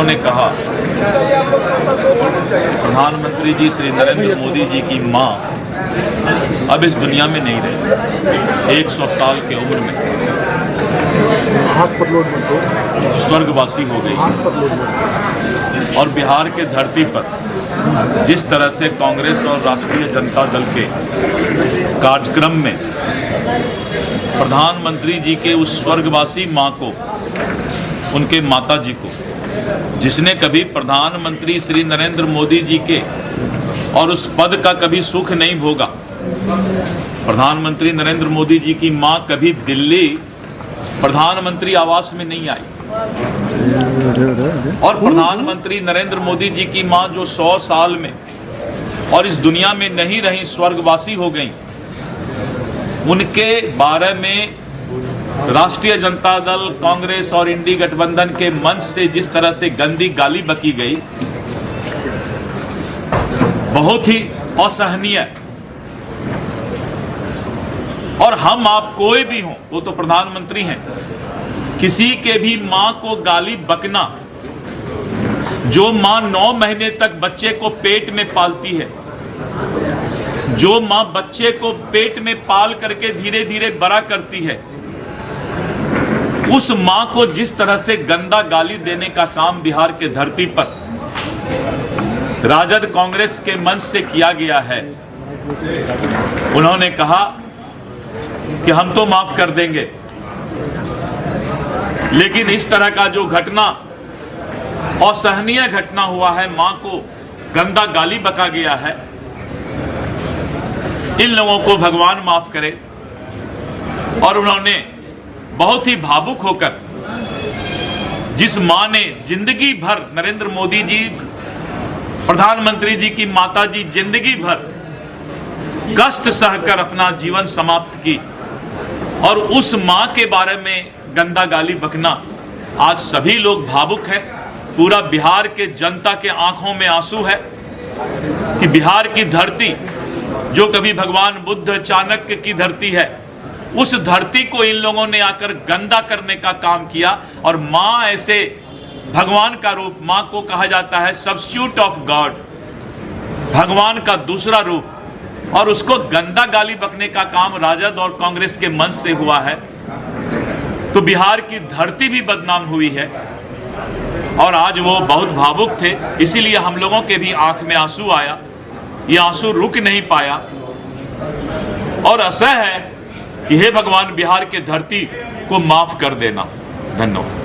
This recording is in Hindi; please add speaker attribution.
Speaker 1: उन्होंने कहा प्रधानमंत्री जी श्री नरेंद्र मोदी जी की मां अब इस दुनिया में नहीं रही, 100 साल की उम्र में स्वर्गवासी हो गई। और बिहार के धरती पर जिस तरह से कांग्रेस और राष्ट्रीय जनता दल के कार्यक्रम में प्रधानमंत्री जी के उस स्वर्गवासी मां को, उनके माता जी को, जिसने कभी प्रधानमंत्री श्री नरेंद्र मोदी जी के और उस पद का कभी सुख नहीं भोगा, प्रधानमंत्री नरेंद्र मोदी जी की मां कभी दिल्ली प्रधानमंत्री आवास में नहीं आई, और प्रधानमंत्री नरेंद्र मोदी जी की मां जो 100 साल में और इस दुनिया में नहीं रही, स्वर्गवासी हो गई, उनके बारे में राष्ट्रीय जनता दल, कांग्रेस और इंडी गठबंधन के मंच से जिस तरह से गंदी गाली बकी गई, बहुत ही असहनीय। और हम आप कोई भी हों, वो तो प्रधानमंत्री हैं, किसी के भी मां को गाली बकना, जो मां 9 महीने तक बच्चे को पेट में पालती है, जो मां बच्चे को पेट में पाल करके धीरे धीरे बड़ा करती है, उस मां को जिस तरह से गंदा गाली देने का काम बिहार के धरती पर राजद कांग्रेस के मंच से किया गया है। उन्होंने कहा कि हम तो माफ कर देंगे, लेकिन इस तरह का जो घटना, असहनीय घटना हुआ है, मां को गंदा गाली बका गया है, इन लोगों को भगवान माफ करे। और उन्होंने बहुत ही भावुक होकर, जिस मां ने जिंदगी भर, नरेंद्र मोदी जी प्रधानमंत्री जी की माता जी जिंदगी भर कष्ट सहकर अपना जीवन समाप्त की, और उस मां के बारे में गंदा गाली बकना, आज सभी लोग भावुक हैं। पूरा बिहार के जनता के आंखों में आंसू है कि बिहार की धरती, जो कभी भगवान बुद्ध, चाणक्य की धरती है, उस धरती को इन लोगों ने आकर गंदा करने का काम किया। और मां ऐसे भगवान का रूप, मां को कहा जाता है सब्स्टिट्यूट ऑफ गॉड, भगवान का दूसरा रूप, और उसको गंदा गाली बकने का काम राजद और कांग्रेस के मंच से हुआ है, तो बिहार की धरती भी बदनाम हुई है। और आज वो बहुत भावुक थे, इसीलिए हम लोगों के भी आंख में आंसू आया, ये आंसू रुक नहीं पाया। और आशा है कि हे भगवान, बिहार के धरती को माफ कर देना। धन्यवाद।